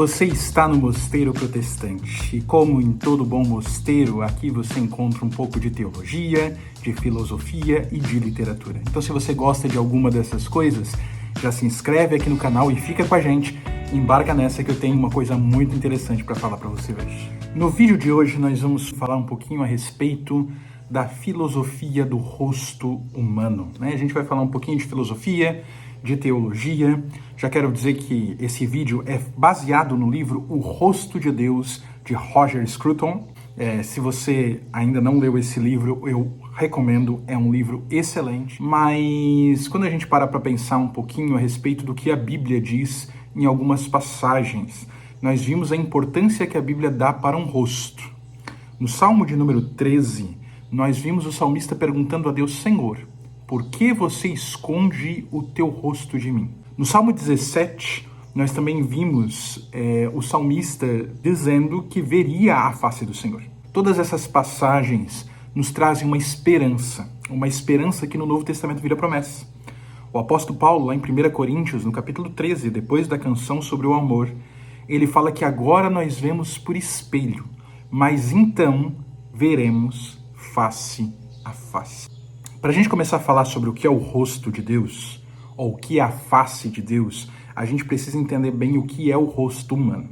Você está no Mosteiro Protestante e, como em todo bom mosteiro, aqui você encontra um pouco de teologia, de filosofia e de literatura. Então, se você gosta de alguma dessas coisas, já se inscreve aqui no canal e fica com a gente. Embarca nessa que eu tenho uma coisa muito interessante para falar para você hoje. No vídeo de hoje nós vamos falar um pouquinho a respeito da filosofia do rosto humano, né? A gente vai falar um pouquinho de filosofia, de teologia. Já quero dizer que esse vídeo é baseado no livro O Rosto de Deus, de Roger Scruton. Se você ainda não leu esse livro, eu recomendo, é um livro excelente. Mas quando a gente para pensar um pouquinho a respeito do que a Bíblia diz em algumas passagens, nós vimos a importância que a Bíblia dá para um rosto. No Salmo de número 13, nós vimos o salmista perguntando a Deus: Senhor, por que você esconde o teu rosto de mim? No Salmo 17, nós também vimos o salmista dizendo que veria a face do Senhor. Todas essas passagens nos trazem uma esperança que no Novo Testamento vira promessa. O apóstolo Paulo, lá em 1 Coríntios, no capítulo 13, depois da canção sobre o amor, ele fala que agora nós vemos por espelho, mas então veremos face a face. Para a gente começar a falar sobre o que é o rosto de Deus, ou o que é a face de Deus, a gente precisa entender bem o que é o rosto humano.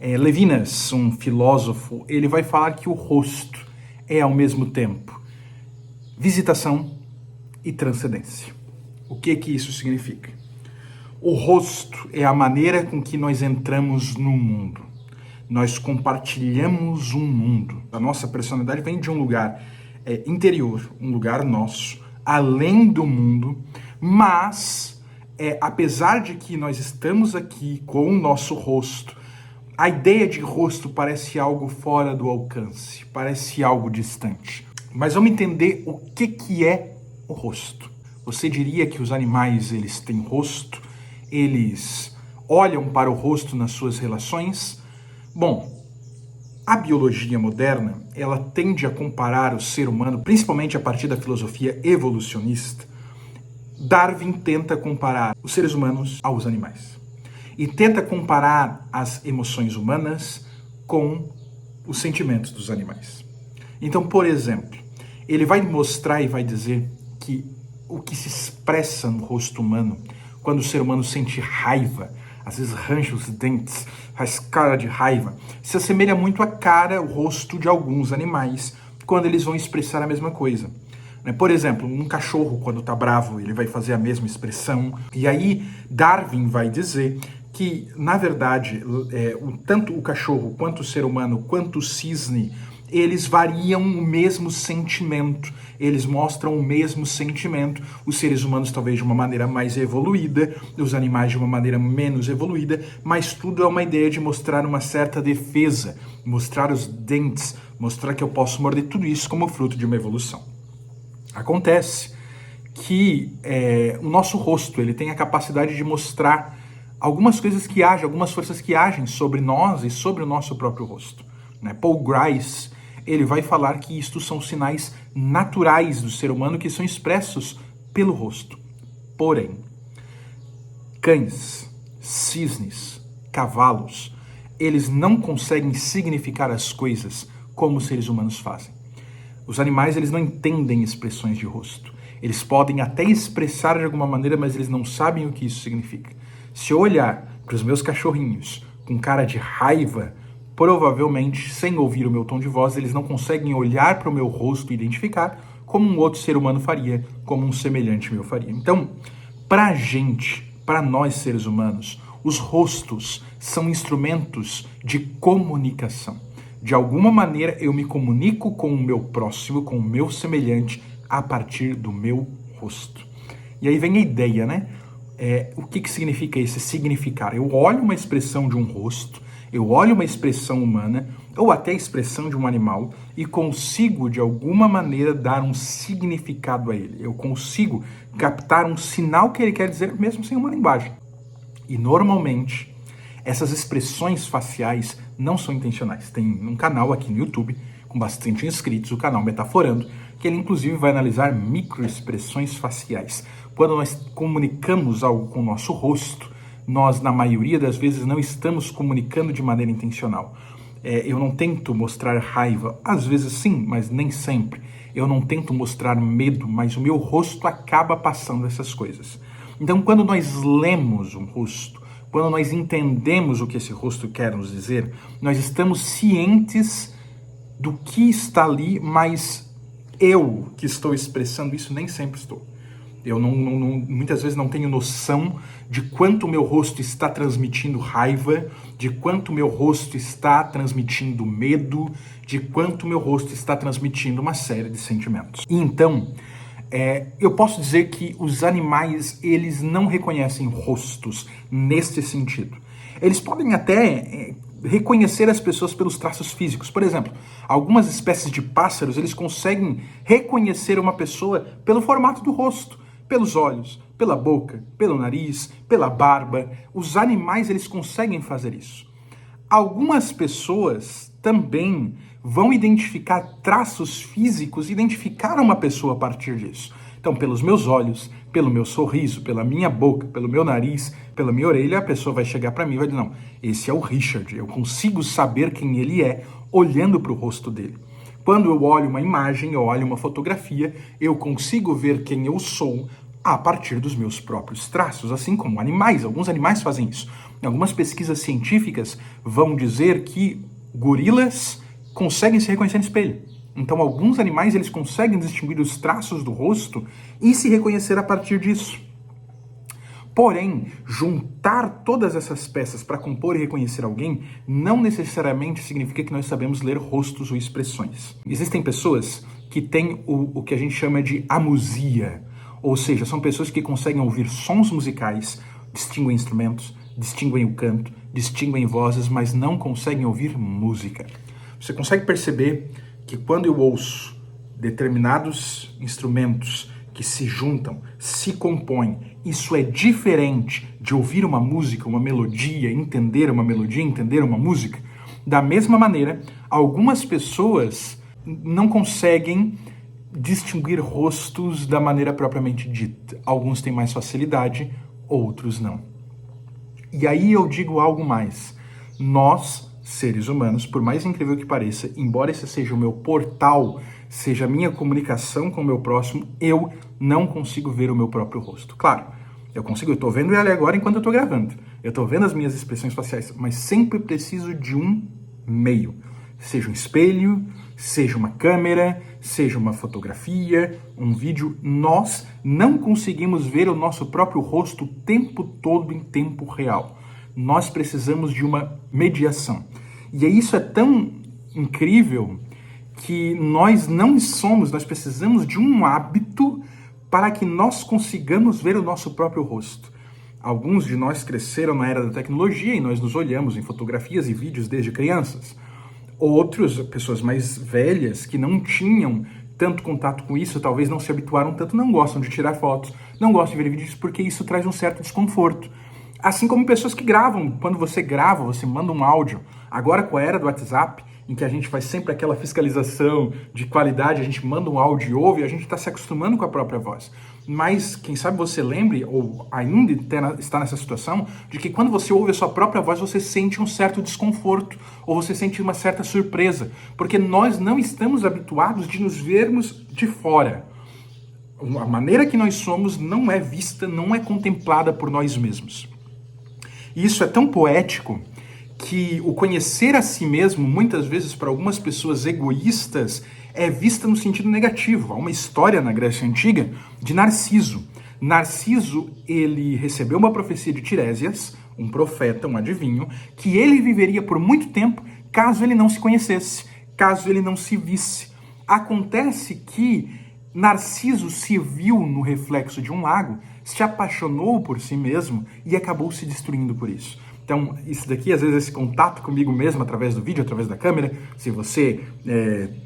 Levinas, um filósofo, ele vai falar que o rosto é ao mesmo tempo visitação e transcendência. O que isso significa? O rosto é a maneira com que nós entramos no mundo. Nós compartilhamos um mundo. A nossa personalidade vem de um lugar interior, um lugar nosso, além do mundo, mas apesar de que nós estamos aqui com o nosso rosto, a ideia de rosto parece algo fora do alcance, parece algo distante. Mas vamos entender o que é o rosto. Você diria que os animais, eles têm rosto? Eles olham para o rosto nas suas relações? Bom, a biologia moderna, ela tende a comparar o ser humano, principalmente a partir da filosofia evolucionista. Darwin tenta comparar os seres humanos aos animais. E tenta comparar as emoções humanas com os sentimentos dos animais. Então, por exemplo, ele vai mostrar e vai dizer que o que se expressa no rosto humano, quando o ser humano sente raiva, às vezes range os dentes, faz cara de raiva, se assemelha muito à cara, o rosto de alguns animais, quando eles vão expressar a mesma coisa. Por exemplo, um cachorro, quando está bravo, ele vai fazer a mesma expressão. E aí, Darwin vai dizer que, na verdade, tanto o cachorro, quanto o ser humano, quanto o cisne, eles variam o mesmo sentimento, eles mostram o mesmo sentimento, os seres humanos talvez de uma maneira mais evoluída, os animais de uma maneira menos evoluída, mas tudo é uma ideia de mostrar uma certa defesa, mostrar os dentes, mostrar que eu posso morder, tudo isso como fruto de uma evolução. Acontece que o nosso rosto, ele tem a capacidade de mostrar algumas coisas que agem, algumas forças que agem sobre nós e sobre o nosso próprio rosto. Paul Grice, ele vai falar que isto são sinais naturais do ser humano que são expressos pelo rosto. Porém, cães, cisnes, cavalos, eles não conseguem significar as coisas como os seres humanos fazem. Os animais, eles não entendem expressões de rosto. Eles podem até expressar de alguma maneira, mas eles não sabem o que isso significa. Se eu olhar para os meus cachorrinhos com cara de raiva, provavelmente, sem ouvir o meu tom de voz, eles não conseguem olhar para o meu rosto e identificar como um outro ser humano faria, como um semelhante meu faria. Então, para a gente, para nós seres humanos, os rostos são instrumentos de comunicação. De alguma maneira, eu me comunico com o meu próximo, com o meu semelhante, a partir do meu rosto. E aí vem a ideia, né? O que significa esse significar? Eu olho uma expressão de um rosto, eu olho uma expressão humana, ou até a expressão de um animal, e consigo, de alguma maneira, dar um significado a ele. Eu consigo captar um sinal que ele quer dizer, mesmo sem uma linguagem. E, normalmente, essas expressões faciais não são intencionais. Tem um canal aqui no YouTube, com bastante inscritos, o canal Metaforando, que ele, inclusive, vai analisar microexpressões faciais. Quando nós comunicamos algo com o nosso rosto, nós, na maioria das vezes, não estamos comunicando de maneira intencional. Eu não tento mostrar raiva, às vezes sim, mas nem sempre. Eu não tento mostrar medo, mas o meu rosto acaba passando essas coisas. Então, quando nós lemos um rosto, quando nós entendemos o que esse rosto quer nos dizer, nós estamos cientes do que está ali, mas eu que estou expressando isso nem sempre estou. Eu muitas vezes não tenho noção de quanto o meu rosto está transmitindo raiva, de quanto o meu rosto está transmitindo medo, de quanto o meu rosto está transmitindo uma série de sentimentos. E então, eu posso dizer que os animais, eles não reconhecem rostos neste sentido. Eles podem até reconhecer as pessoas pelos traços físicos. Por exemplo, algumas espécies de pássaros, eles conseguem reconhecer uma pessoa pelo formato do rosto, pelos olhos, pela boca, pelo nariz, pela barba. Os animais, eles conseguem fazer isso. Algumas pessoas também vão identificar traços físicos, identificar uma pessoa a partir disso. Então, pelos meus olhos, pelo meu sorriso, pela minha boca, pelo meu nariz, pela minha orelha, a pessoa vai chegar para mim e vai dizer, não, esse é o Richard, eu consigo saber quem ele é olhando para o rosto dele. Quando eu olho uma imagem, eu olho uma fotografia, eu consigo ver quem eu sou a partir dos meus próprios traços, assim como animais. Alguns animais fazem isso. Algumas pesquisas científicas vão dizer que gorilas conseguem se reconhecer no espelho. Então, alguns animais eles conseguem distinguir os traços do rosto e se reconhecer a partir disso. Porém, juntar todas essas peças para compor e reconhecer alguém não necessariamente significa que nós sabemos ler rostos ou expressões. Existem pessoas que têm o que a gente chama de amusia, ou seja, são pessoas que conseguem ouvir sons musicais, distinguem instrumentos, distinguem o canto, distinguem vozes, mas não conseguem ouvir música. Você consegue perceber que quando eu ouço determinados instrumentos que se juntam, se compõem, isso é diferente de ouvir uma música, uma melodia, entender uma melodia, entender uma música? Da mesma maneira, algumas pessoas não conseguem distinguir rostos da maneira propriamente dita. Alguns têm mais facilidade, outros não. E aí eu digo algo mais. Nós, seres humanos, por mais incrível que pareça, embora esse seja o meu portal, seja a minha comunicação com o meu próximo, eu não consigo ver o meu próprio rosto. Claro, eu estou vendo ele agora enquanto eu estou gravando. Eu estou vendo as minhas expressões faciais, mas sempre preciso de um meio. Seja um espelho, seja uma câmera, seja uma fotografia, um vídeo. Nós não conseguimos ver o nosso próprio rosto o tempo todo em tempo real. Nós precisamos de uma mediação. E isso é tão incrível que nós precisamos de um hábito para que nós consigamos ver o nosso próprio rosto. Alguns de nós cresceram na era da tecnologia e nós nos olhamos em fotografias e vídeos desde crianças. Outros, pessoas mais velhas, que não tinham tanto contato com isso, talvez não se habituaram tanto, não gostam de tirar fotos, não gostam de ver vídeos, porque isso traz um certo desconforto. Assim como pessoas que gravam. Quando você grava, você manda um áudio. Agora, com a era do WhatsApp, em que a gente faz sempre aquela fiscalização de qualidade, a gente manda um áudio e ouve, a gente está se acostumando com a própria voz. Mas, quem sabe você lembre, ou ainda está nessa situação, de que quando você ouve a sua própria voz, você sente um certo desconforto, ou você sente uma certa surpresa, porque nós não estamos habituados de nos vermos de fora. A maneira que nós somos não é vista, não é contemplada por nós mesmos. E isso é tão poético que o conhecer a si mesmo, muitas vezes para algumas pessoas egoístas, é vista no sentido negativo. Há uma história na Grécia Antiga de Narciso. Narciso, ele recebeu uma profecia de Tiresias, um profeta, um adivinho, que ele viveria por muito tempo caso ele não se conhecesse, caso ele não se visse. Acontece que Narciso se viu no reflexo de um lago, se apaixonou por si mesmo e acabou se destruindo por isso. Então, isso daqui, às vezes, esse contato comigo mesmo, através do vídeo, através da câmera, se você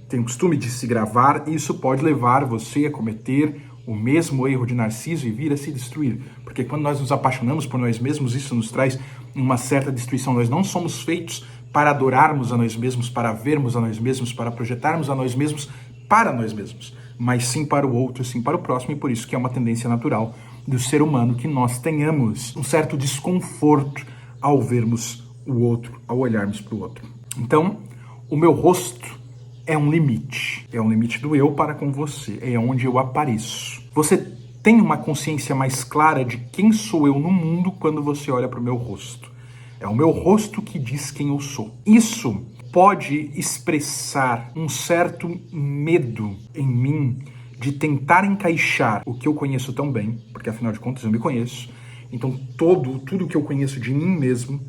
tem o costume de se gravar, isso pode levar você a cometer o mesmo erro de Narciso e vir a se destruir. Porque quando nós nos apaixonamos por nós mesmos, isso nos traz uma certa destruição. Nós não somos feitos para adorarmos a nós mesmos, para vermos a nós mesmos, para projetarmos a nós mesmos para nós mesmos, mas sim para o outro, sim para o próximo, e por isso que é uma tendência natural do ser humano que nós tenhamos um certo desconforto ao vermos o outro, ao olharmos para o outro. Então, o meu rosto é um limite do eu para com você, é onde eu apareço. Você tem uma consciência mais clara de quem sou eu no mundo quando você olha para o meu rosto. É o meu rosto que diz quem eu sou. Isso pode expressar um certo medo em mim de tentar encaixar o que eu conheço tão bem, porque afinal de contas eu me conheço. Então tudo que eu conheço de mim mesmo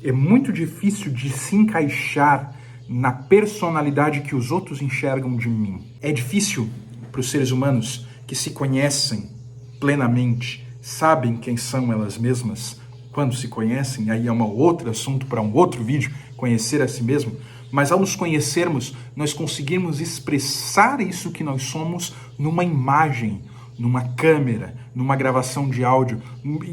é muito difícil de se encaixar na personalidade que os outros enxergam de mim. É difícil para os seres humanos que se conhecem plenamente, sabem quem são elas mesmas, quando se conhecem, aí é um outro assunto para um outro vídeo, conhecer a si mesmo, mas ao nos conhecermos, nós conseguimos expressar isso que nós somos numa imagem, numa câmera, numa gravação de áudio,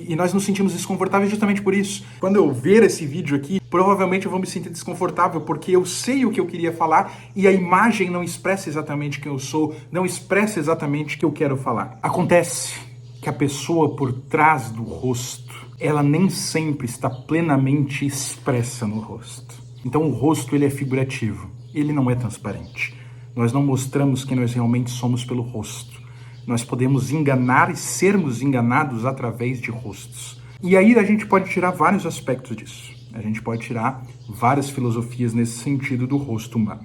e nós nos sentimos desconfortáveis justamente por isso. Quando eu ver esse vídeo aqui, provavelmente eu vou me sentir desconfortável, porque eu sei o que eu queria falar e a imagem não expressa exatamente quem eu sou, não expressa exatamente o que eu quero falar. Acontece que a pessoa por trás do rosto, ela nem sempre está plenamente expressa no rosto. Então o rosto ele é figurativo, ele não é transparente. Nós não mostramos quem nós realmente somos pelo rosto. Nós podemos enganar e sermos enganados através de rostos. E aí a gente pode tirar vários aspectos disso. A gente pode tirar várias filosofias nesse sentido do rosto humano.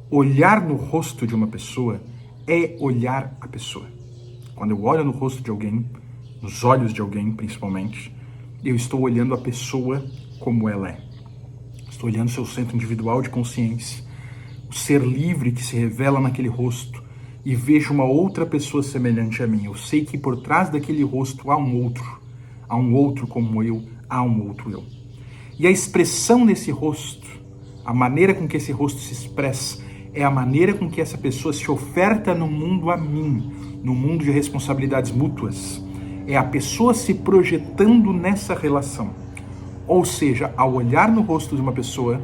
Olhar no rosto de uma pessoa é olhar a pessoa. Quando eu olho no rosto de alguém, nos olhos de alguém principalmente, eu estou olhando a pessoa como ela é. Estou olhando seu centro individual de consciência, o ser livre que se revela naquele rosto, e vejo uma outra pessoa semelhante a mim. Eu sei que por trás daquele rosto há um outro como eu, há um outro eu. E a expressão desse rosto, a maneira com que esse rosto se expressa, é a maneira com que essa pessoa se oferta no mundo a mim, no mundo de responsabilidades mútuas. É a pessoa se projetando nessa relação. Ou seja, ao olhar no rosto de uma pessoa,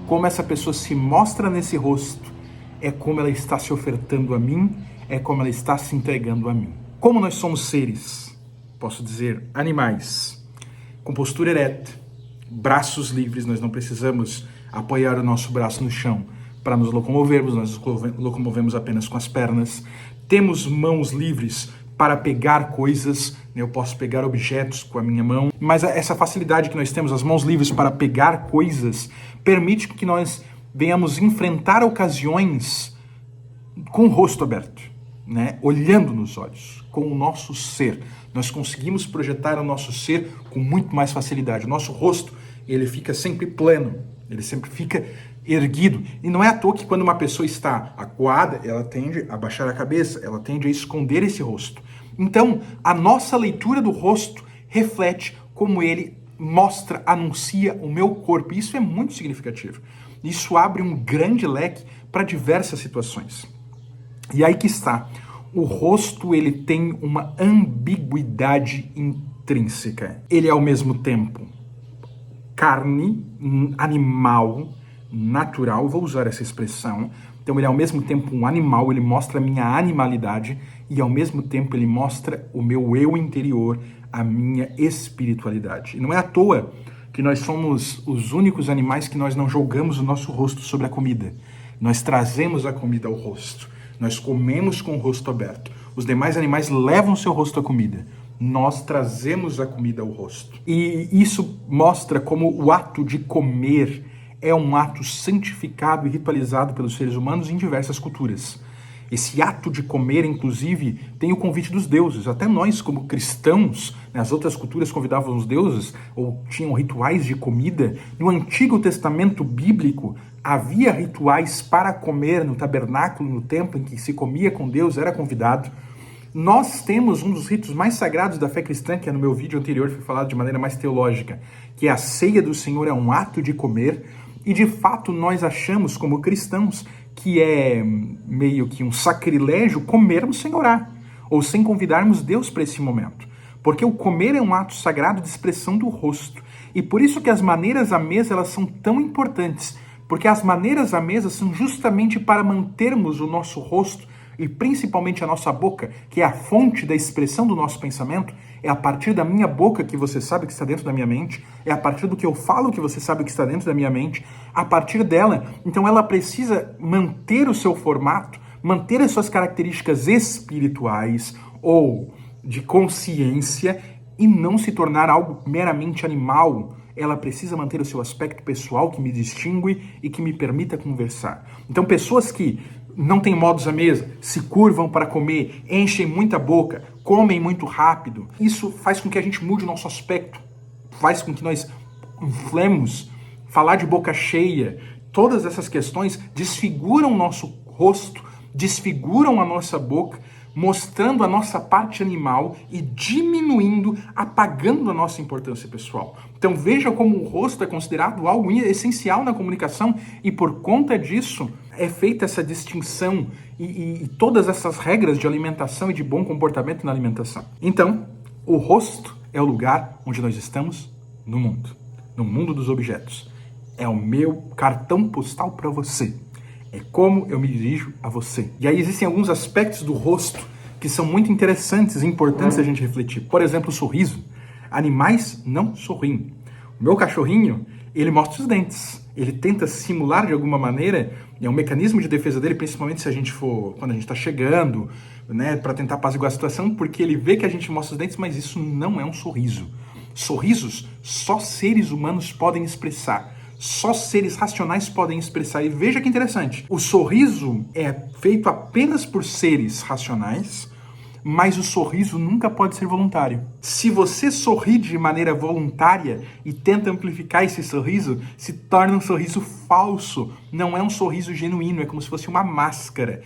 como essa pessoa se mostra nesse rosto, é como ela está se ofertando a mim, é como ela está se entregando a mim. Como nós somos seres, posso dizer, animais, com postura ereta, braços livres, nós não precisamos apoiar o nosso braço no chão para nos locomovermos, nós nos locomovemos apenas com as pernas. Temos mãos livres para pegar coisas, eu posso pegar objetos com a minha mão, mas essa facilidade que nós temos, as mãos livres para pegar coisas, permite que nós venhamos enfrentar ocasiões com o rosto aberto, né? Olhando nos olhos, com o nosso ser. Nós conseguimos projetar o nosso ser com muito mais facilidade. O nosso rosto, ele fica sempre pleno, ele sempre fica erguido. E não é à toa que quando uma pessoa está acuada, ela tende a baixar a cabeça, ela tende a esconder esse rosto. Então, a nossa leitura do rosto reflete como ele mostra, anuncia o meu corpo. Isso é muito significativo. Isso abre um grande leque para diversas situações. E aí que está. O rosto, ele tem uma ambiguidade intrínseca. Ele é ao mesmo tempo carne, animal, natural, vou usar essa expressão. Então ele é ao mesmo tempo um animal, ele mostra a minha animalidade e ao mesmo tempo ele mostra o meu eu interior, a minha espiritualidade. E não é à toa que nós somos os únicos animais que nós não jogamos o nosso rosto sobre a comida. Nós trazemos a comida ao rosto. Nós comemos com o rosto aberto. Os demais animais levam seu rosto à comida. Nós trazemos a comida ao rosto. E isso mostra como o ato de comer é um ato santificado e ritualizado pelos seres humanos em diversas culturas. Esse ato de comer, inclusive, tem o convite dos deuses. Até nós, como cristãos, as outras culturas convidavam os deuses ou tinham rituais de comida. No Antigo Testamento bíblico, havia rituais para comer no tabernáculo, no templo em que se comia com Deus, era convidado. Nós temos um dos ritos mais sagrados da fé cristã, que no meu vídeo anterior foi falado de maneira mais teológica, que é a ceia do Senhor, é um ato de comer. E de fato nós achamos como cristãos que é meio que um sacrilégio comermos sem orar, ou sem convidarmos Deus para esse momento. Porque o comer é um ato sagrado de expressão do rosto. E por isso que as maneiras à mesa elas são tão importantes, porque as maneiras à mesa são justamente para mantermos o nosso rosto e principalmente a nossa boca, que é a fonte da expressão do nosso pensamento, é a partir da minha boca que você sabe que está dentro da minha mente, é a partir do que eu falo que você sabe que está dentro da minha mente, a partir dela, então ela precisa manter o seu formato, manter as suas características espirituais ou de consciência e não se tornar algo meramente animal. Ela precisa manter o seu aspecto pessoal que me distingue e que me permita conversar. Então, pessoas que não têm modos à mesa, se curvam para comer, enchem muita boca, comem muito rápido, isso faz com que a gente mude o nosso aspecto, faz com que nós inflemos. Falar de boca cheia, todas essas questões desfiguram o nosso rosto, desfiguram a nossa boca, mostrando a nossa parte animal e diminuindo, apagando a nossa importância pessoal. Então veja como o rosto é considerado algo essencial na comunicação e por conta disso é feita essa distinção e todas essas regras de alimentação e de bom comportamento na alimentação. Então, o rosto é o lugar onde nós estamos no mundo dos objetos. É o meu cartão postal para você. É como eu me dirijo a você. E aí existem alguns aspectos do rosto que são muito interessantes e importantes a gente refletir. Por exemplo, o sorriso. Animais não sorriem. O meu cachorrinho, ele mostra os dentes. Ele tenta simular de alguma maneira, é um mecanismo de defesa dele, principalmente se a gente for, quando a gente está chegando, né, para tentar apaziguar a situação, porque ele vê que a gente mostra os dentes, mas isso não é um sorriso. Sorrisos só seres humanos podem expressar. Só seres racionais podem expressar. E veja que interessante. O sorriso é feito apenas por seres racionais, mas o sorriso nunca pode ser voluntário. Se você sorri de maneira voluntária e tenta amplificar esse sorriso, se torna um sorriso falso. Não é um sorriso genuíno, é como se fosse uma máscara.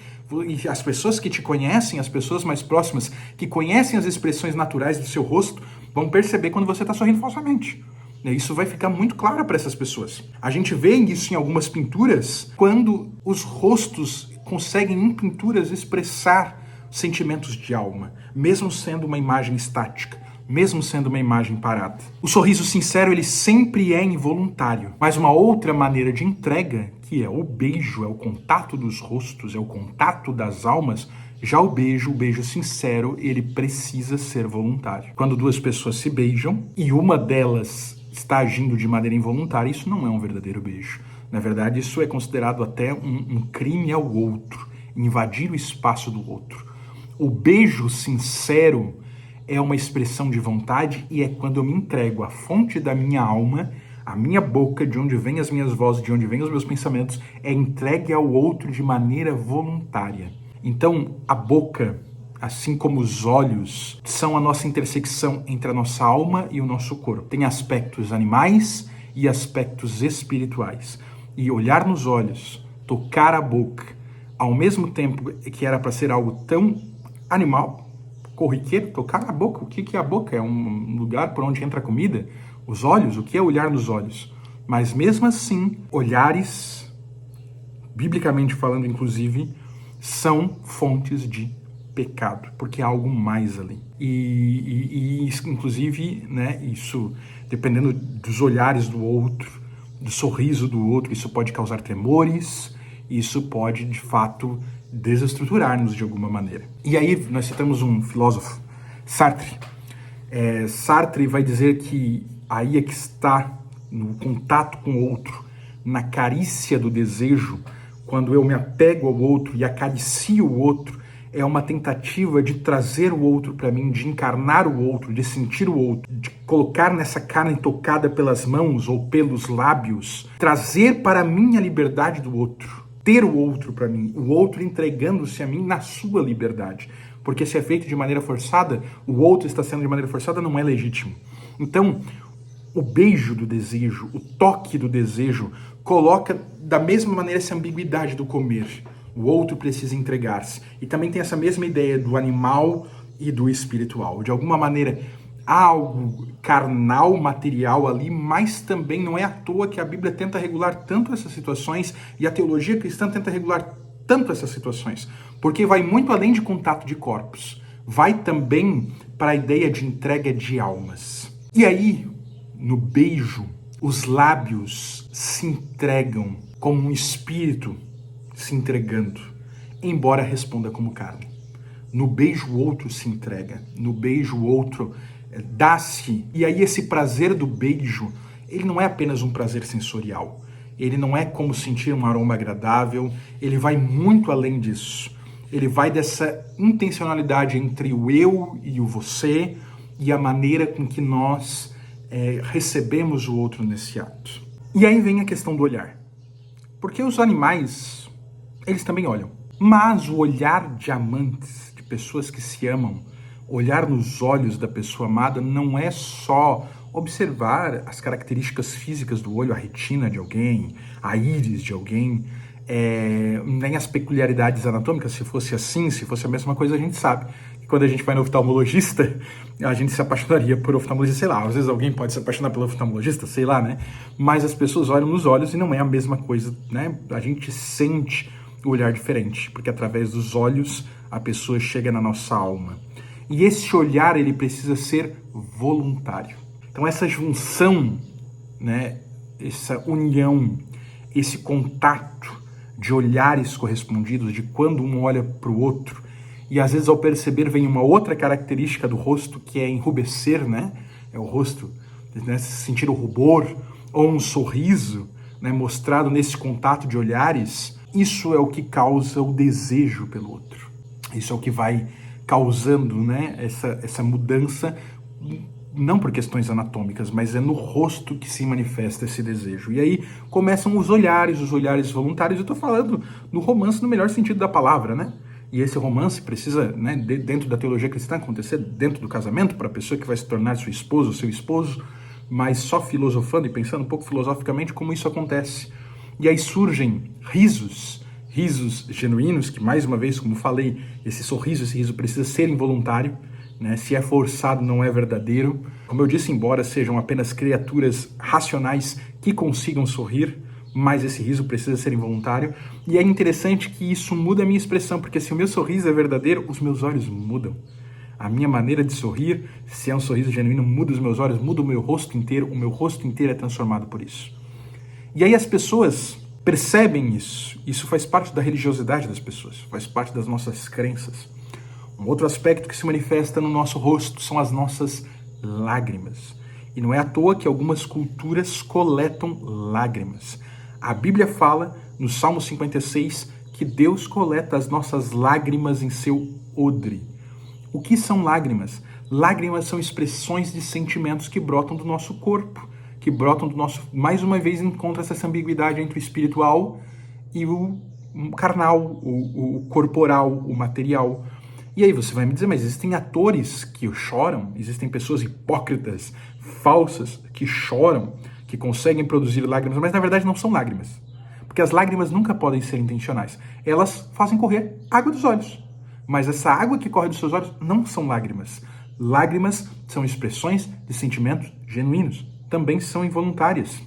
E as pessoas que te conhecem, as pessoas mais próximas, que conhecem as expressões naturais do seu rosto, vão perceber quando você está sorrindo falsamente. Isso vai ficar muito claro para essas pessoas. A gente vê isso em algumas pinturas, quando os rostos conseguem em pinturas expressar sentimentos de alma, mesmo sendo uma imagem estática, mesmo sendo uma imagem parada. O sorriso sincero, ele sempre é involuntário, mas uma outra maneira de entrega, que é o beijo, é o contato dos rostos, é o contato das almas. Já o beijo sincero, ele precisa ser voluntário. Quando duas pessoas se beijam e uma delas está agindo de maneira involuntária, isso não é um verdadeiro beijo. Na verdade, isso é considerado até um crime ao outro, invadir o espaço do outro. O beijo sincero é uma expressão de vontade e é quando eu me entrego à fonte da minha alma, a minha boca, de onde vêm as minhas vozes, de onde vêm os meus pensamentos, é entregue ao outro de maneira voluntária. Então, a boca, assim como os olhos, são a nossa intersecção entre a nossa alma e o nosso corpo. Tem aspectos animais e aspectos espirituais. E olhar nos olhos, tocar a boca, ao mesmo tempo que era para ser algo tão animal, corriqueiro, tocar a boca. O que é a boca? É um lugar por onde entra a comida? Os olhos, o que é olhar nos olhos? Mas mesmo assim, olhares, biblicamente falando inclusive, são fontes de pecado, porque há algo mais ali. E inclusive, né, isso, dependendo dos olhares do outro, do sorriso do outro, isso pode causar tremores, isso pode, de fato, desestruturar-nos de alguma maneira. E aí nós citamos um filósofo, Sartre. Sartre vai dizer que aí é que está, no contato com o outro, na carícia do desejo, quando eu me apego ao outro e acaricio o outro, é uma tentativa de trazer o outro para mim, de encarnar o outro, de sentir o outro, de colocar nessa carne tocada pelas mãos ou pelos lábios, trazer para mim a liberdade do outro, ter o outro para mim, o outro entregando-se a mim na sua liberdade. Porque se é feito de maneira forçada, o outro está sendo de maneira forçada, não é legítimo. Então, o beijo do desejo, o toque do desejo, coloca da mesma maneira essa ambiguidade do comer. O outro precisa entregar-se. E também tem essa mesma ideia do animal e do espiritual. De alguma maneira, há algo carnal, material ali, mas também não é à toa que a Bíblia tenta regular tanto essas situações e a teologia cristã tenta regular tanto essas situações. Porque vai muito além de contato de corpos. Vai também para a ideia de entrega de almas. E aí, no beijo, os lábios se entregam como um espírito se entregando. embora responda como carne. No beijo o outro se entrega, no beijo o outro dá-se. E aí esse prazer do beijo, ele não é apenas um prazer sensorial. Ele não é como sentir um aroma agradável, ele vai muito além disso. Ele vai dessa intencionalidade entre o eu e o você e a maneira com que nós recebemos o outro nesse ato. E aí vem a questão do olhar. Porque os animais, eles também olham. Mas o olhar de amantes, de pessoas que se amam, olhar nos olhos da pessoa amada não é só observar as características físicas do olho, a retina de alguém, a íris de alguém, nem as peculiaridades anatômicas. Se fosse assim, se fosse a mesma coisa, a gente sabe que quando a gente vai no oftalmologista, a gente se apaixonaria por oftalmologista, sei lá, às vezes alguém pode se apaixonar pelo oftalmologista, sei lá, né? Mas as pessoas olham nos olhos e não é a mesma coisa, né? A gente sente o olhar diferente, porque através dos olhos a pessoa chega na nossa alma. E esse olhar, ele precisa ser voluntário. Então essa junção, né, essa união, esse contato de olhares correspondidos, de quando um olha para o outro, e às vezes ao perceber vem uma outra característica do rosto, que é enrubescer, né? É o rosto, né, sentir o rubor, ou um sorriso, né, mostrado nesse contato de olhares. Isso é o que causa o desejo pelo outro. Isso é o que vai causando, né, essa mudança, não por questões anatômicas, mas é no rosto que se manifesta esse desejo. E aí começam os olhares voluntários. Eu estou falando no romance no melhor sentido da palavra, né? E esse romance precisa, né, dentro da teologia cristã, acontecer dentro do casamento, para a pessoa que vai se tornar sua esposa, seu esposo, mas só filosofando e pensando um pouco filosoficamente como isso acontece. E aí surgem risos genuínos, que mais uma vez, como falei, esse riso precisa ser involuntário, né? Se é forçado, não é verdadeiro. Como eu disse, embora sejam apenas criaturas racionais que consigam sorrir, mas esse riso precisa ser involuntário. E é interessante que isso muda a minha expressão, porque se o meu sorriso é verdadeiro, os meus olhos mudam. A minha maneira de sorrir, se é um sorriso genuíno, muda os meus olhos, muda o meu rosto inteiro é transformado por isso. E aí as pessoas percebem isso. Isso faz parte da religiosidade das pessoas, faz parte das nossas crenças. Um outro aspecto que se manifesta no nosso rosto são as nossas lágrimas. E não é à toa que algumas culturas coletam lágrimas. A Bíblia fala, no Salmo 56, que Deus coleta as nossas lágrimas em seu odre. O que são lágrimas? Lágrimas são expressões de sentimentos que brotam do nosso corpo, que brotam do nosso... Mais uma vez encontra-se essa ambiguidade entre o espiritual e o carnal, o corporal, o material. E aí você vai me dizer, mas existem atores que choram, existem pessoas hipócritas, falsas, que choram, que conseguem produzir lágrimas, mas na verdade não são lágrimas. Porque as lágrimas nunca podem ser intencionais. Elas fazem correr água dos olhos. Mas essa água que corre dos seus olhos não são lágrimas. Lágrimas são expressões de sentimentos genuínos. Também são involuntárias.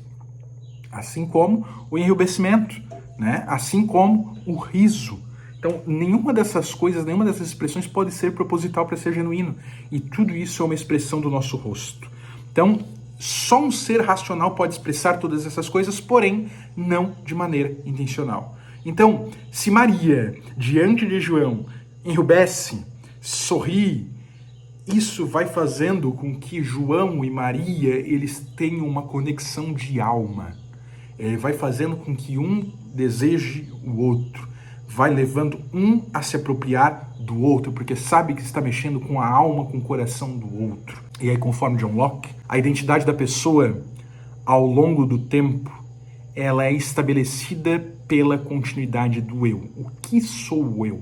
Assim como o enrubescimento, né? Assim como o riso. Então, nenhuma dessas coisas, nenhuma dessas expressões pode ser proposital para ser genuíno. E tudo isso é uma expressão do nosso rosto. Então, só um ser racional pode expressar todas essas coisas, porém, não de maneira intencional. Então, se Maria, diante de João, enrubesce, sorri, isso vai fazendo com que João e Maria, eles tenham uma conexão de alma. Vai fazendo com que um deseje o outro. Vai levando um a se apropriar do outro, porque sabe que está mexendo com a alma, com o coração do outro. E aí, conforme John Locke, a identidade da pessoa, ao longo do tempo, ela é estabelecida pela continuidade do eu. O que sou eu?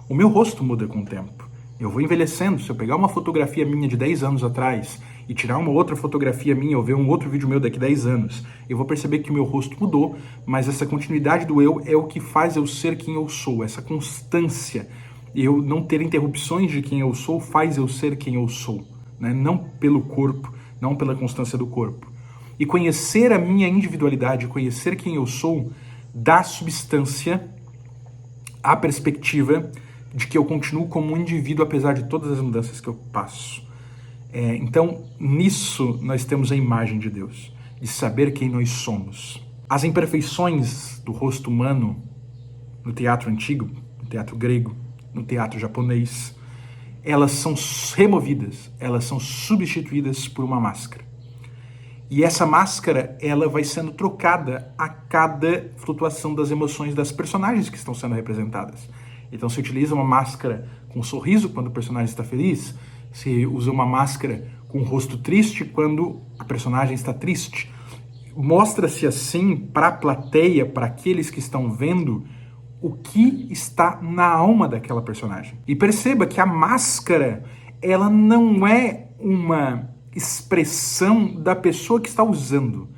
O meu rosto muda com o tempo. Eu vou envelhecendo. Se eu pegar uma fotografia minha de 10 anos atrás e tirar uma outra fotografia minha ou ver um outro vídeo meu daqui 10 anos, eu vou perceber que o meu rosto mudou, mas essa continuidade do eu é o que faz eu ser quem eu sou. Essa constância, eu não ter interrupções de quem eu sou, faz eu ser quem eu sou, né? Não pelo corpo, não pela constância do corpo. E conhecer a minha individualidade, conhecer quem eu sou, dá substância à perspectiva de que eu continuo como um indivíduo apesar de todas as mudanças que eu passo. Então, nisso nós temos a imagem de Deus, de saber quem nós somos. As imperfeições do rosto humano no teatro antigo, no teatro grego, no teatro japonês, elas são removidas, elas são substituídas por uma máscara. E essa máscara, ela vai sendo trocada a cada flutuação das emoções das personagens que estão sendo representadas. Então se utiliza uma máscara com um sorriso quando o personagem está feliz, se usa uma máscara com um rosto triste quando a personagem está triste. Mostra-se assim para a plateia, para aqueles que estão vendo, o que está na alma daquela personagem. E perceba que a máscara, ela não é uma expressão da pessoa que está usando,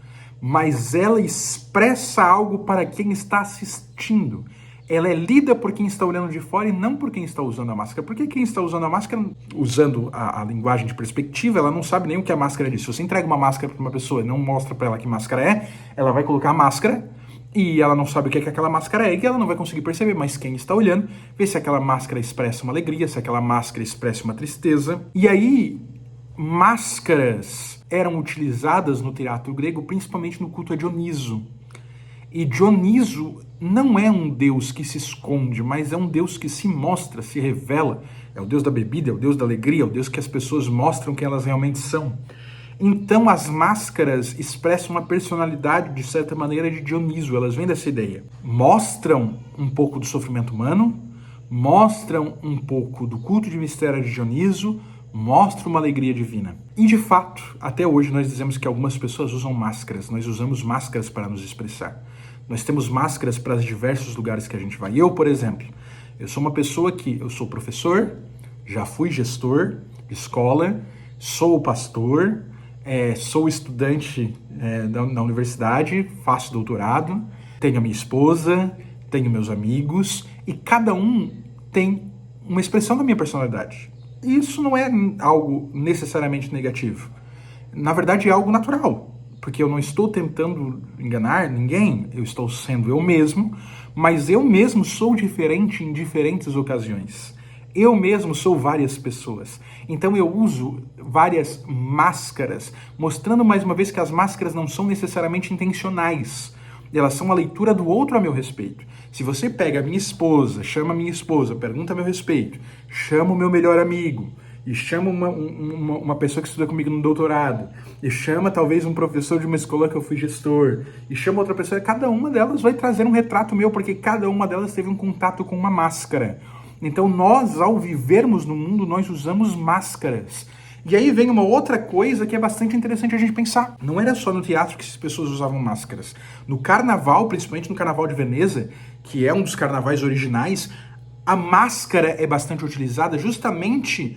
mas ela expressa algo para quem está assistindo. Ela é lida por quem está olhando de fora e não por quem está usando a máscara. Porque quem está usando a máscara, usando a linguagem de perspectiva, ela não sabe nem o que a máscara diz. Se você entrega uma máscara para uma pessoa e não mostra para ela que máscara é, ela vai colocar a máscara e ela não sabe o que é que aquela máscara é e ela não vai conseguir perceber. Mas quem está olhando, vê se aquela máscara expressa uma alegria, se aquela máscara expressa uma tristeza. E aí, máscaras eram utilizadas no teatro grego, principalmente no culto a Dioniso. E Dioniso não é um deus que se esconde, mas é um deus que se mostra, se revela. É o deus da bebida, é o deus da alegria, é o deus que as pessoas mostram quem elas realmente são. Então as máscaras expressam uma personalidade, de certa maneira, de Dioniso. Elas vêm dessa ideia. Mostram um pouco do sofrimento humano, mostram um pouco do culto de mistério de Dioniso, mostram uma alegria divina. E de fato, até hoje nós dizemos que algumas pessoas usam máscaras. Nós usamos máscaras para nos expressar. Nós temos máscaras para os diversos lugares que a gente vai. Eu, por exemplo, eu sou uma pessoa que eu sou professor, já fui gestor de escola, sou pastor, sou estudante na universidade, faço doutorado, tenho a minha esposa, tenho meus amigos, e cada um tem uma expressão da minha personalidade. E isso não é algo necessariamente negativo. Na verdade, é algo natural. Porque eu não estou tentando enganar ninguém, eu estou sendo eu mesmo, mas eu mesmo sou diferente em diferentes ocasiões. Eu mesmo sou várias pessoas. Então eu uso várias máscaras, mostrando mais uma vez que as máscaras não são necessariamente intencionais. Elas são a leitura do outro a meu respeito. Se você pega a minha esposa, chama a minha esposa, pergunta a meu respeito, chama o meu melhor amigo, e chama uma pessoa que estuda comigo no doutorado, e chama talvez um professor de uma escola que eu fui gestor, e chama outra pessoa, cada uma delas vai trazer um retrato meu, porque cada uma delas teve um contato com uma máscara. Então nós, ao vivermos no mundo, nós usamos máscaras. E aí vem uma outra coisa que é bastante interessante a gente pensar. Não era só no teatro que as pessoas usavam máscaras. No carnaval, principalmente no Carnaval de Veneza, que é um dos carnavais originais, a máscara é bastante utilizada justamente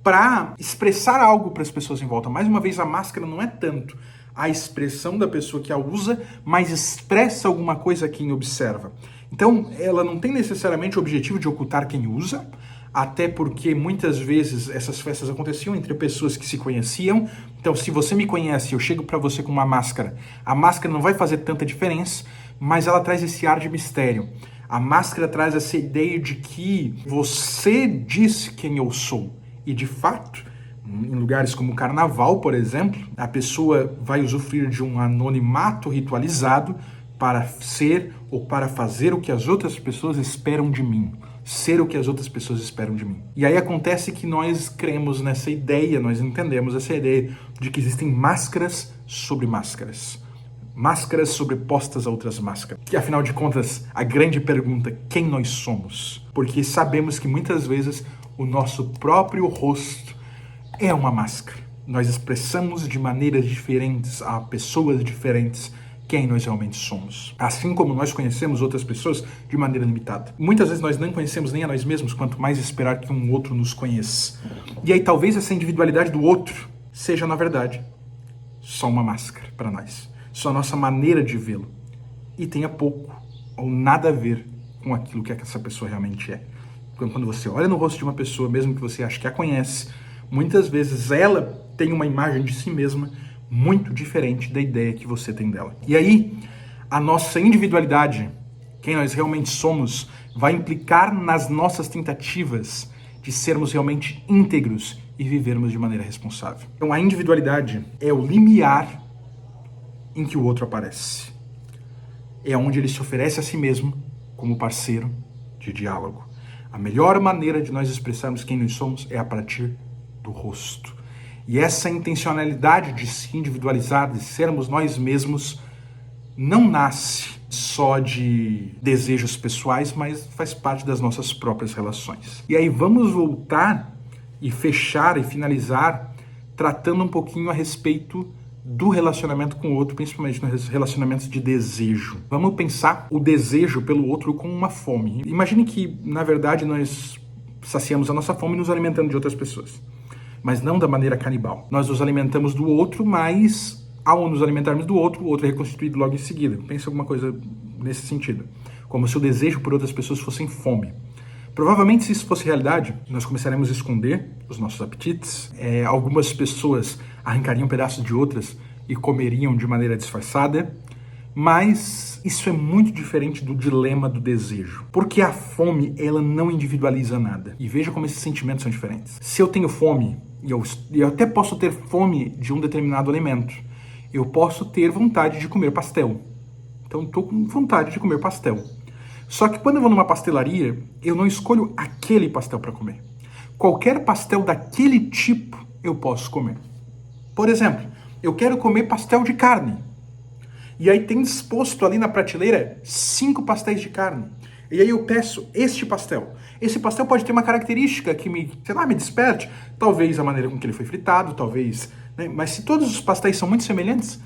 para expressar algo para as pessoas em volta. Mais uma vez, a máscara não é tanto a expressão da pessoa que a usa, mas expressa alguma coisa a quem observa. Então, ela não tem necessariamente o objetivo de ocultar quem usa, até porque muitas vezes essas festas aconteciam entre pessoas que se conheciam. Então, se você me conhece, eu chego para você com uma máscara, a máscara não vai fazer tanta diferença, mas ela traz esse ar de mistério. A máscara traz essa ideia de que você disse quem eu sou. E de fato, em lugares como o carnaval, por exemplo, a pessoa vai usufruir de um anonimato ritualizado para ser ou para fazer o que as outras pessoas esperam de mim. Ser o que as outras pessoas esperam de mim. E aí acontece que nós cremos nessa ideia, nós entendemos essa ideia de que existem máscaras sobre máscaras. Máscaras sobrepostas a outras máscaras. Que afinal de contas, a grande pergunta, quem nós somos? Porque sabemos que muitas vezes o nosso próprio rosto é uma máscara. Nós expressamos de maneiras diferentes a pessoas diferentes quem nós realmente somos. Assim como nós conhecemos outras pessoas de maneira limitada. Muitas vezes nós não conhecemos nem a nós mesmos, quanto mais esperar que um outro nos conheça. E aí talvez essa individualidade do outro seja, na verdade, só uma máscara para nós. Só a nossa maneira de vê-lo. E tenha pouco ou nada a ver com aquilo que essa pessoa realmente é. Quando você olha no rosto de uma pessoa, mesmo que você ache que a conhece, muitas vezes ela tem uma imagem de si mesma muito diferente da ideia que você tem dela. E aí, a nossa individualidade, quem nós realmente somos, vai implicar nas nossas tentativas de sermos realmente íntegros e vivermos de maneira responsável. Então, a individualidade é o limiar em que o outro aparece. É onde ele se oferece a si mesmo como parceiro de diálogo. A melhor maneira de nós expressarmos quem nós somos é a partir do rosto. E essa intencionalidade de se individualizar, de sermos nós mesmos, não nasce só de desejos pessoais, mas faz parte das nossas próprias relações. E aí vamos voltar e fechar e finalizar tratando um pouquinho a respeito do relacionamento com o outro, principalmente nos relacionamentos de desejo. Vamos pensar o desejo pelo outro como uma fome. Imagine que, na verdade, nós saciamos a nossa fome nos alimentando de outras pessoas, mas não da maneira canibal. Nós nos alimentamos do outro, mas ao nos alimentarmos do outro, o outro é reconstituído logo em seguida. Pense alguma coisa nesse sentido. Como se o desejo por outras pessoas fosse fome. Provavelmente, se isso fosse realidade, nós começaremos a esconder os nossos apetites. Algumas pessoas arrancariam pedaços de outras e comeriam de maneira disfarçada. Mas isso é muito diferente do dilema do desejo. Porque a fome, ela não individualiza nada. E veja como esses sentimentos são diferentes. Se eu tenho fome, e eu até posso ter fome de um determinado alimento, eu posso ter vontade de comer pastel. Então, estou com vontade de comer pastel. Só que quando eu vou numa pastelaria, eu não escolho aquele pastel para comer. Qualquer pastel daquele tipo eu posso comer. Por exemplo, eu quero comer pastel de carne. E aí tem disposto ali na prateleira 5 pastéis de carne. E aí eu peço este pastel. Esse pastel pode ter uma característica que me desperte. Talvez a maneira com que ele foi fritado, talvez... né? Mas se todos os pastéis são muito semelhantes,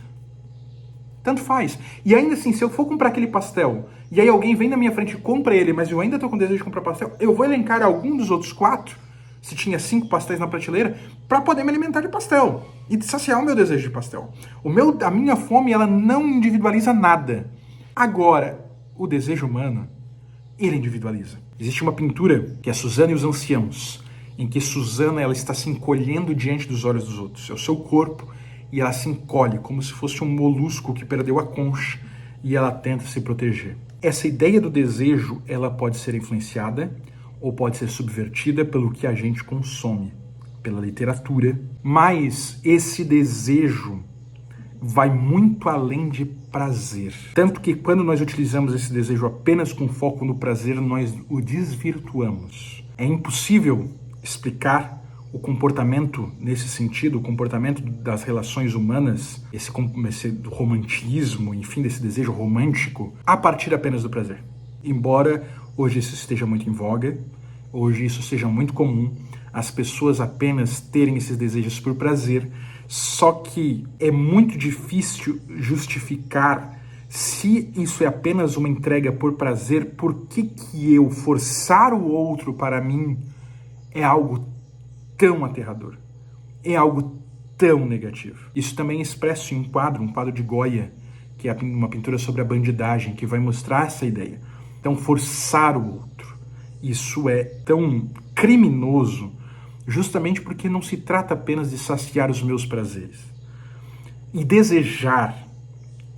tanto faz. E ainda assim, se eu for comprar aquele pastel, e aí alguém vem na minha frente e compra ele, mas eu ainda estou com desejo de comprar pastel, eu vou elencar algum dos outros 4, se tinha 5 pastéis na prateleira, para poder me alimentar de pastel. E saciar o meu desejo de pastel. A minha fome, ela não individualiza nada. Agora, o desejo humano, ele individualiza. Existe uma pintura, que é Suzana e os Anciãos, em que Suzana, ela está se encolhendo diante dos olhos dos outros. É o seu corpo, e ela se encolhe como se fosse um molusco que perdeu a concha e ela tenta se proteger. Essa ideia do desejo, ela pode ser influenciada ou pode ser subvertida pelo que a gente consome, pela literatura, mas esse desejo vai muito além de prazer. Tanto que quando nós utilizamos esse desejo apenas com foco no prazer, nós o desvirtuamos. É impossível explicar o comportamento nesse sentido, o comportamento das relações humanas, esse romantismo, enfim, desse desejo romântico, a partir apenas do prazer. Embora hoje isso esteja muito em voga, hoje isso seja muito comum, as pessoas apenas terem esses desejos por prazer, só que é muito difícil justificar se isso é apenas uma entrega por prazer, por que eu forçar o outro para mim é algo tão aterrador, é algo tão negativo. Isso também é expresso em um quadro de Goya, que é uma pintura sobre a bandidagem, que vai mostrar essa ideia. Então, forçar o outro, isso é tão criminoso, justamente porque não se trata apenas de saciar os meus prazeres. E desejar,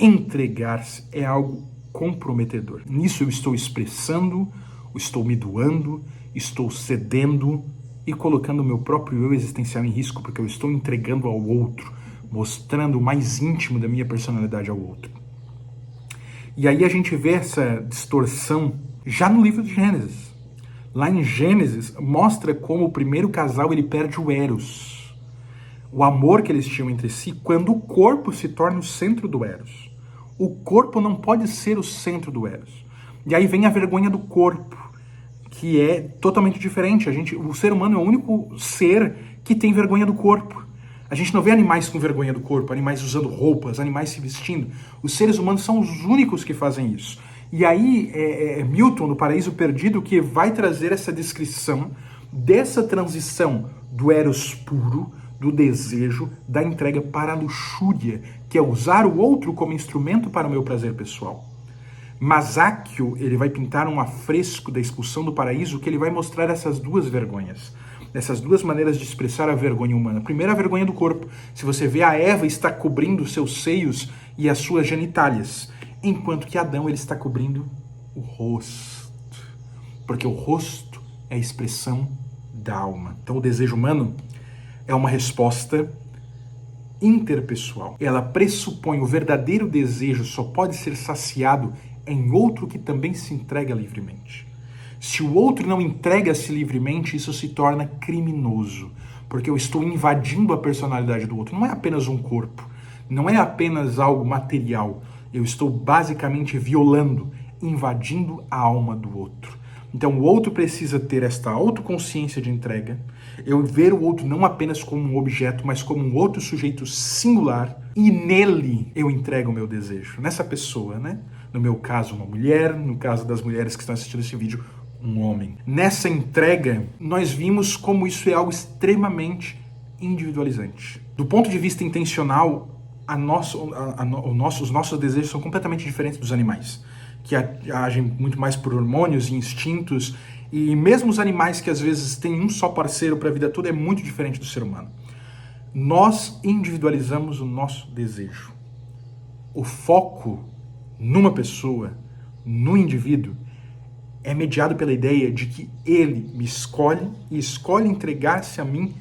entregar-se, é algo comprometedor. Nisso eu estou expressando, estou me doando, estou cedendo, e colocando o meu próprio eu existencial em risco, porque eu estou entregando ao outro, mostrando o mais íntimo da minha personalidade ao outro. E aí a gente vê essa distorção já no livro de Gênesis. Lá em Gênesis, mostra como o primeiro casal ele perde o Eros, o amor que eles tinham entre si, quando o corpo se torna o centro do Eros. O corpo não pode ser o centro do Eros. E aí vem a vergonha do corpo, que é totalmente diferente. O ser humano é o único ser que tem vergonha do corpo. A gente não vê animais com vergonha do corpo, animais usando roupas, animais se vestindo. Os seres humanos são os únicos que fazem isso. E aí Milton, no Paraíso Perdido, que vai trazer essa descrição dessa transição do eros puro, do desejo, da entrega para a luxúria, que é usar o outro como instrumento para o meu prazer pessoal. Masaccio, ele vai pintar um afresco da expulsão do paraíso que ele vai mostrar essas duas vergonhas, essas duas maneiras de expressar a vergonha humana. Primeiro, a vergonha do corpo. Se você vê, a Eva está cobrindo seus seios e as suas genitálias, enquanto que Adão ele está cobrindo o rosto, porque o rosto é a expressão da alma. Então o desejo humano é uma resposta interpessoal. Ela pressupõe o verdadeiro desejo só pode ser saciado em outro que também se entrega livremente. Se o outro não entrega-se livremente, isso se torna criminoso, porque eu estou invadindo a personalidade do outro. Não é apenas um corpo, não é apenas algo material. Eu estou basicamente violando, invadindo a alma do outro. Então o outro precisa ter esta autoconsciência de entrega, eu ver o outro não apenas como um objeto, mas como um outro sujeito singular, e nele eu entrego o meu desejo, nessa pessoa, né? No meu caso, uma mulher, no caso das mulheres que estão assistindo esse vídeo, um homem. Nessa entrega, nós vimos como isso é algo extremamente individualizante. Do ponto de vista intencional, os nossos desejos são completamente diferentes dos animais, que agem muito mais por hormônios e instintos, e mesmo os animais que às vezes têm um só parceiro para a vida toda é muito diferente do ser humano. Nós individualizamos o nosso desejo. O foco numa pessoa, no indivíduo, é mediado pela ideia de que ele me escolhe e escolhe entregar-se a mim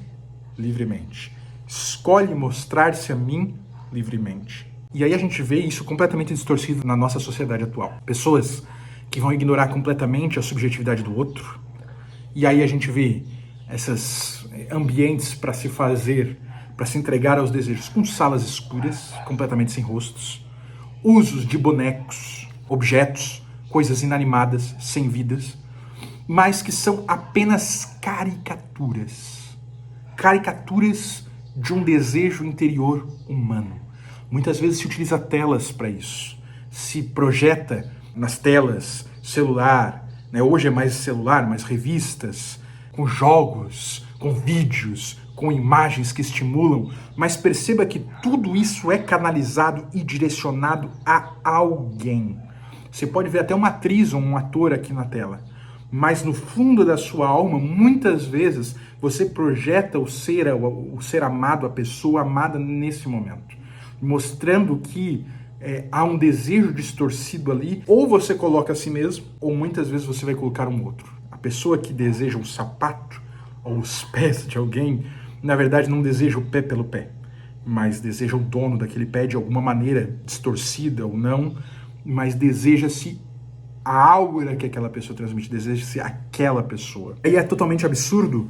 livremente. Escolhe mostrar-se a mim livremente. E aí a gente vê isso completamente distorcido na nossa sociedade atual. Pessoas que vão ignorar completamente a subjetividade do outro. E aí a gente vê esses ambientes para se fazer, para se entregar aos desejos com salas escuras, completamente sem rostos. Usos de bonecos, objetos, coisas inanimadas, sem vidas, mas que são apenas caricaturas. Caricaturas de um desejo interior humano. Muitas vezes se utiliza telas para isso. Se projeta nas telas celular, né? Hoje é mais celular, mais revistas, com jogos, com vídeos, com imagens que estimulam, mas perceba que tudo isso é canalizado e direcionado a alguém. Você pode ver até uma atriz ou um ator aqui na tela, mas no fundo da sua alma, muitas vezes, você projeta o ser amado, a pessoa amada nesse momento, mostrando que há um desejo distorcido ali, ou você coloca a si mesmo, ou muitas vezes você vai colocar um outro. A pessoa que deseja o sapato ou os pés de alguém, na verdade não deseja o pé pelo pé, mas deseja o dono daquele pé de alguma maneira distorcida ou não, mas deseja-se a aura que aquela pessoa transmite, deseja-se aquela pessoa. E é totalmente absurdo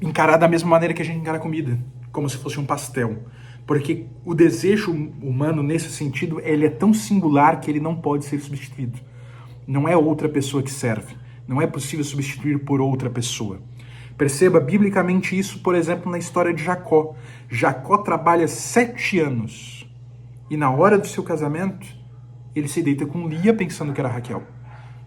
encarar da mesma maneira que a gente encara a comida, como se fosse um pastel. Porque o desejo humano, nesse sentido, ele é tão singular que ele não pode ser substituído. Não é outra pessoa que serve. Não é possível substituir por outra pessoa. Perceba biblicamente isso, por exemplo, na história de Jacó. Jacó trabalha 7 anos. E na hora do seu casamento, ele se deita com Lia pensando que era Raquel.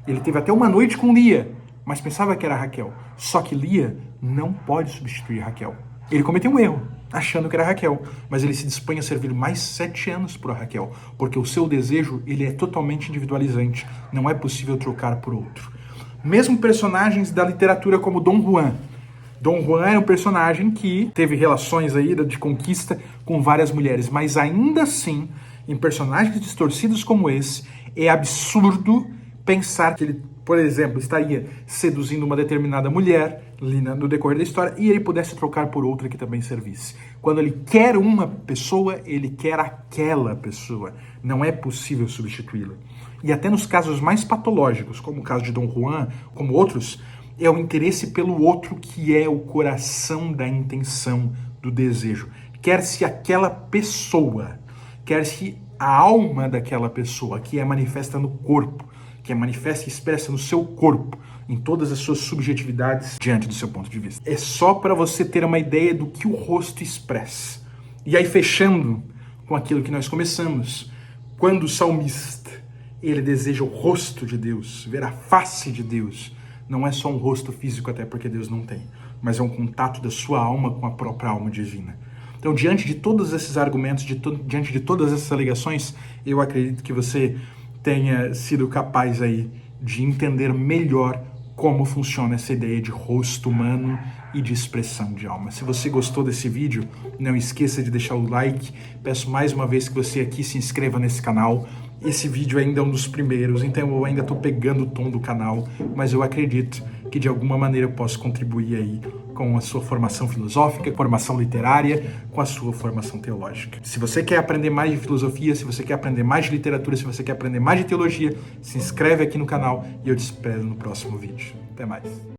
Ele teve até uma noite com Lia, mas pensava que era Raquel. Só que Lia não pode substituir Raquel. Ele cometeu um erro, achando que era Raquel, mas ele se dispõe a servir mais 7 anos por Raquel, porque o seu desejo ele é totalmente individualizante, não é possível trocar por outro. Mesmo personagens da literatura como Dom Juan. Dom Juan é um personagem que teve relações aí de conquista com várias mulheres, mas ainda assim, em personagens distorcidos como esse, é absurdo pensar que ele, por exemplo, estaria seduzindo uma determinada mulher no decorrer da história e ele pudesse trocar por outra que também servisse. Quando ele quer uma pessoa, ele quer aquela pessoa. Não é possível substituí-la. E até nos casos mais patológicos, como o caso de Dom Juan, como outros, é o interesse pelo outro que é o coração da intenção, do desejo. Quer-se aquela pessoa, quer-se a alma daquela pessoa, que é manifesta no corpo, que é manifesta e expressa no seu corpo, em todas as suas subjetividades diante do seu ponto de vista. É só para você ter uma ideia do que o rosto expressa. E aí, fechando com aquilo que nós começamos, quando o salmista, ele deseja o rosto de Deus, ver a face de Deus, não é só um rosto físico, até porque Deus não tem, mas é um contato da sua alma com a própria alma divina. Então, diante de todos esses argumentos, diante de todas essas alegações, eu acredito que você tenha sido capaz aí de entender melhor como funciona essa ideia de rosto humano e de expressão de alma. Se você gostou desse vídeo, não esqueça de deixar o like. Peço mais uma vez que você aqui se inscreva nesse canal. Esse vídeo ainda é um dos primeiros, então eu ainda estou pegando o tom do canal, mas eu acredito que de alguma maneira eu posso contribuir aí com a sua formação filosófica, formação literária, com a sua formação teológica. Se você quer aprender mais de filosofia, se você quer aprender mais de literatura, se você quer aprender mais de teologia, se inscreve aqui no canal e eu te espero no próximo vídeo. Até mais.